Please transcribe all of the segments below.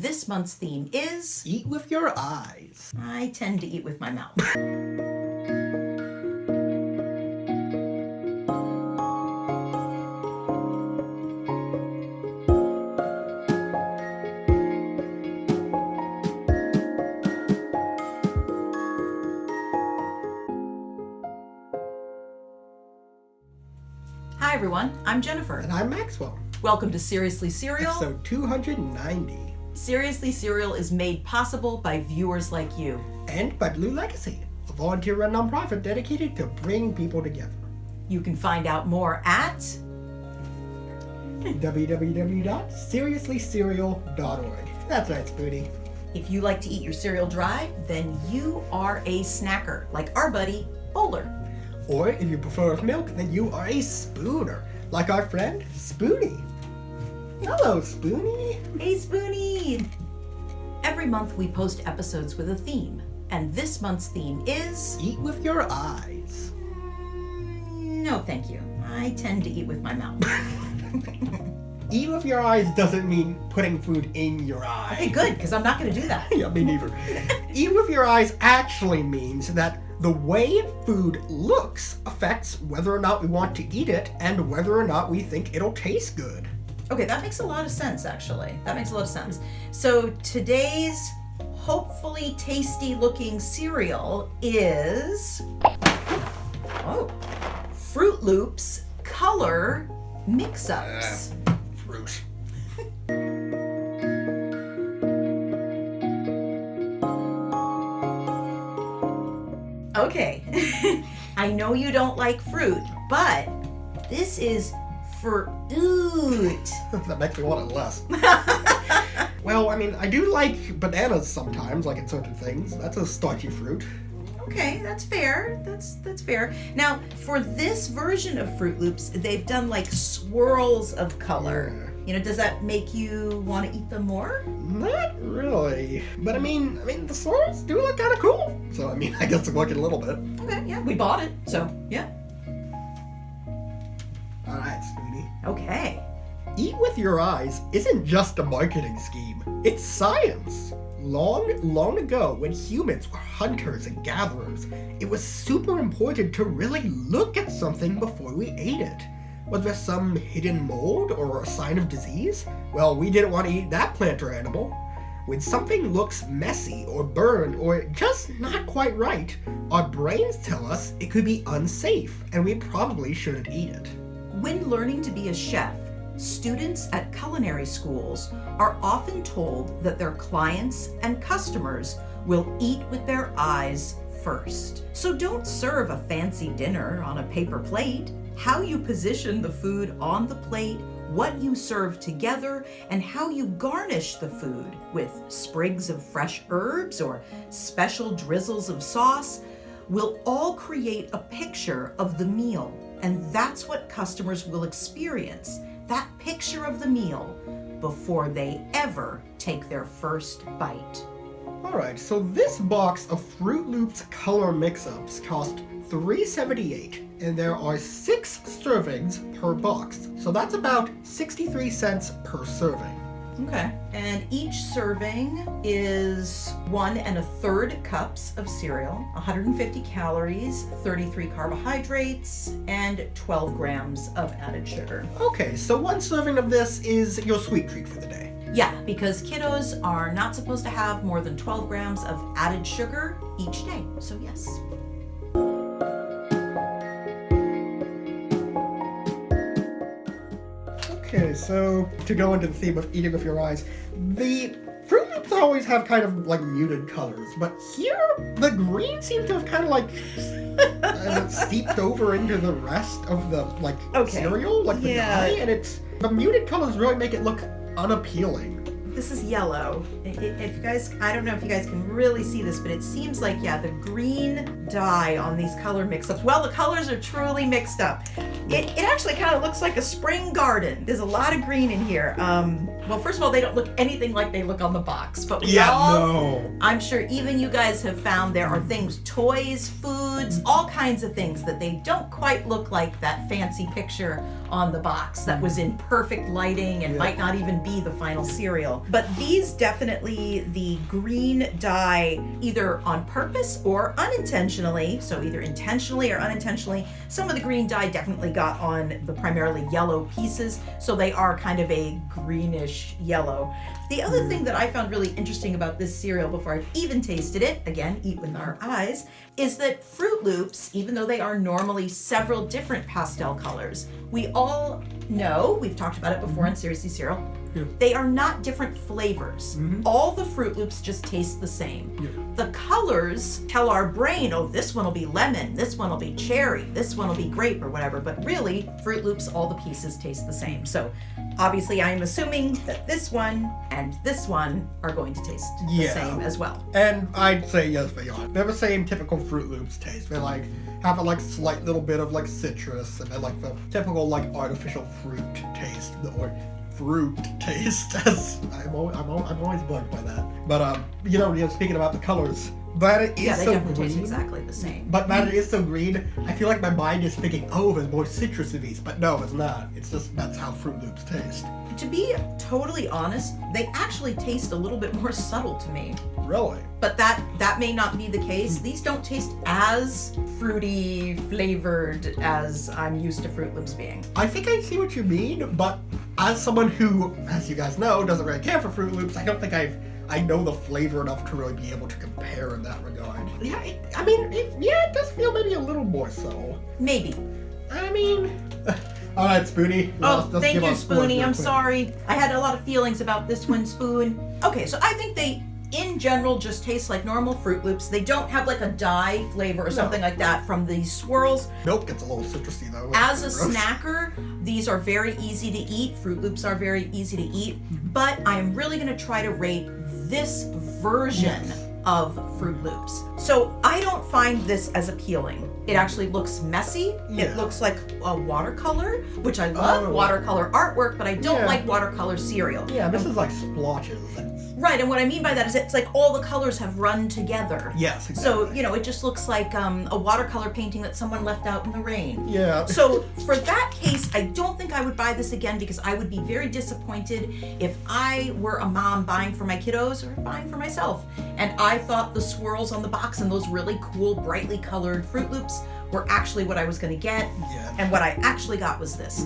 This month's theme is... Eat with your eyes. I tend to eat with my mouth. Hi everyone, I'm Jennifer. And I'm Maxwell. Welcome to Seriously Cereal. Episode 290. Seriously Cereal is made possible by viewers like you. And by Blue Legacy, a volunteer-run nonprofit dedicated to bring people together. You can find out more at... www.seriouslycereal.org. That's right, Spoonie. If you like to eat your cereal dry, then you are a snacker, like our buddy, Bowler. Or if you prefer milk, then you are a spooner, like our friend, Spoonie. Hello, Spoonie. Hey, Spoonie! Every month we post episodes with a theme, and this month's theme is... Eat with your eyes. No, thank you. I tend to eat with my mouth. Eat with your eyes doesn't mean putting food in your eye. Okay, good, because I'm not going to do that. Yeah, me neither. Eat with your eyes actually means that the way food looks affects whether or not we want to eat it and whether or not we think it'll taste good. Okay, that makes a lot of sense, actually. That makes a lot of sense. So today's hopefully tasty-looking cereal is... Froot Loops color mix-ups. Fruit. Okay, I know you don't like fruit, but this is fruit. That makes me want it less. Well, I mean, I do like bananas sometimes, like in certain things. That's a starchy fruit. Okay, that's fair. That's fair. Now, for this version of Froot Loops, they've done like swirls of color. Yeah. You know, does that make you want to eat them more? Not really. But I mean, the swirls do look kind of cool. So, I mean, I guess I'm looking a little bit. Okay, yeah, we bought it, so yeah. All right, Spoonie. Okay. Eat with your eyes isn't just a marketing scheme. It's science. Long ago, when humans were hunters and gatherers, it was super important to really look at something before we ate it. Was there some hidden mold or a sign of disease? Well, we didn't want to eat that plant or animal. When something looks messy or burned or just not quite right, our brains tell us it could be unsafe and we probably shouldn't eat it. When learning to be a chef, students at culinary schools are often told that their clients and customers will eat with their eyes first. So don't serve a fancy dinner on a paper plate. How you position the food on the plate, what you serve together, and how you garnish the food with sprigs of fresh herbs or special drizzles of sauce will all create a picture of the meal. And that's what customers will experience, that picture of the meal, before they ever take their first bite. Alright, so this box of Froot Loops color mix-ups cost $3.78, and there are 6 servings per box. So that's about 63 cents per serving. Okay. And each serving is 1 1/3 cups of cereal, 150 calories, 33 carbohydrates, and 12 grams of added sugar. Okay, so 1 serving of this is your sweet treat for the day. Yeah, because kiddos are not supposed to have more than 12 grams of added sugar each day. So yes. Okay, so to go into the theme of eating with your eyes, the Froot Loops always have kind of like muted colors, but here the green seems to have kind of like seeped over into the rest of the cereal, like the dye, and the muted colors really make it look unappealing. This is yellow. If you guys, I don't know if you guys can really see this, but it seems like, the green dye on these color mix-ups. Well, the colors are truly mixed up. It actually kind of looks like a spring garden. There's a lot of green in here. Well, first of all, they don't look anything like they look on the box, but I'm sure even you guys have found there are things, toys, foods, all kinds of things that they don't quite look like that fancy picture on the box that was in perfect lighting and might not even be the final cereal. But these definitely, the green dye, either on purpose or unintentionally, so either intentionally or unintentionally, some of the green dye definitely got on the primarily yellow pieces, so they are kind of a greenish yellow. The other thing that I found really interesting about this cereal before I've even tasted it, again, eat with our eyes, is that Froot Loops, even though they are normally several different pastel colors, we all know, we've talked about it before on Seriously Cereal, they are not different flavors. All the Froot Loops just taste the same. The colors tell our brain, oh, this one will be lemon, this one will be cherry, this one will be grape or whatever, but really, Froot Loops, all the pieces taste the same. So obviously I am assuming that this one and this one are going to taste the same as well. And I'd say yes, they are. They're the same typical Froot Loops taste. They like have a like slight little bit of like citrus, and then like the typical like artificial fruit taste, or fruit taste. As I'm always bugged by that. But speaking about the colors, but it is they so definitely green. taste exactly the same. But that it is so green, I feel like my mind is thinking, oh, there's more citrus in these. But no, it's not. It's just that's how Froot Loops taste. To be totally honest, they actually taste a little bit more subtle to me. Really? But that may not be the case. These don't taste as fruity flavored as I'm used to Froot Loops being. I think I see what you mean, but as someone who, as you guys know, doesn't really care for Froot Loops, I don't think I know the flavor enough to really be able to compare in that regard. Yeah, it does feel maybe a little more subtle. Maybe. I mean, all right, Spoonie. Thank you, Spoonie. I'm sorry. I had a lot of feelings about this one, Spoon. Okay, so I think they, in general, just taste like normal Froot Loops. They don't have like a dye flavor or something like that from these swirls. Milk gets a little citrusy though. As a snacker, these are very easy to eat. Froot Loops are very easy to eat. But I am really going to try to rate this version of Froot Loops. So I don't find this as appealing. It actually looks messy. It looks like a watercolor, which I love watercolor artwork, but I don't like watercolor cereal. Yeah, this is like splotches. Right, and what I mean by that is it's like all the colors have run together. Yes, exactly. So, it just looks like a watercolor painting that someone left out in the rain. Yeah. So, for that case, I don't think I would buy this again because I would be very disappointed if I were a mom buying for my kiddos or buying for myself. And I thought the swirls on the box and those really cool, brightly colored Froot Loops were actually what I was going to get. Yeah. And what I actually got was this.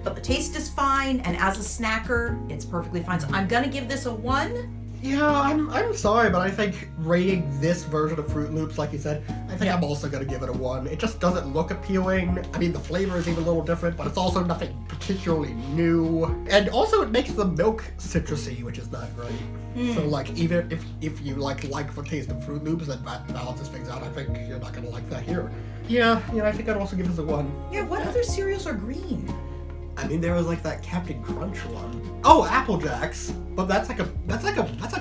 But the taste is fine, and as a snacker, it's perfectly fine. So I'm gonna give this a 1. Yeah, I'm sorry, but I think rating this version of Froot Loops, like you said, I think I'm also gonna give it a 1. It just doesn't look appealing. I mean, the flavor is even a little different, but it's also nothing particularly new. And also it makes the milk citrusy, which is not great. So like, even if you like the taste of Froot Loops and that balances things out, I think you're not gonna like that here. Yeah, I think I'd also give this a 1. Yeah, what other cereals are green? I mean, there was like that Captain Crunch one. Oh, Apple Jacks, but that's like a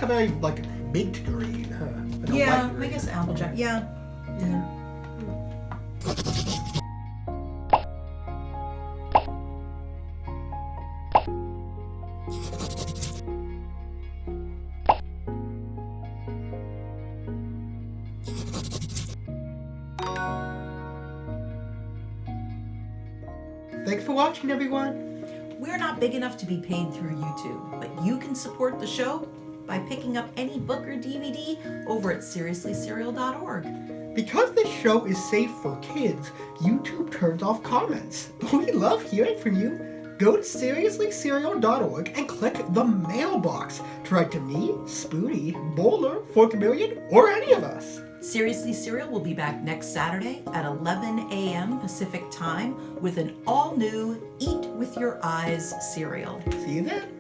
very like mint green. Like yeah, I guess Applejack. Yeah. Thanks for watching, everyone. We're not big enough to be paid through YouTube, but you can support the show by picking up any book or DVD over at seriouslycereal.org. Because this show is safe for kids, YouTube turns off comments. But we love hearing from you. Go to seriouslycereal.org and click the mailbox to write to me, Spoonie, Bowler, Chameleon, or any of us. Seriously Cereal will be back next Saturday at 11 a.m. Pacific Time with an all-new Eat With Your Eyes cereal. See you then.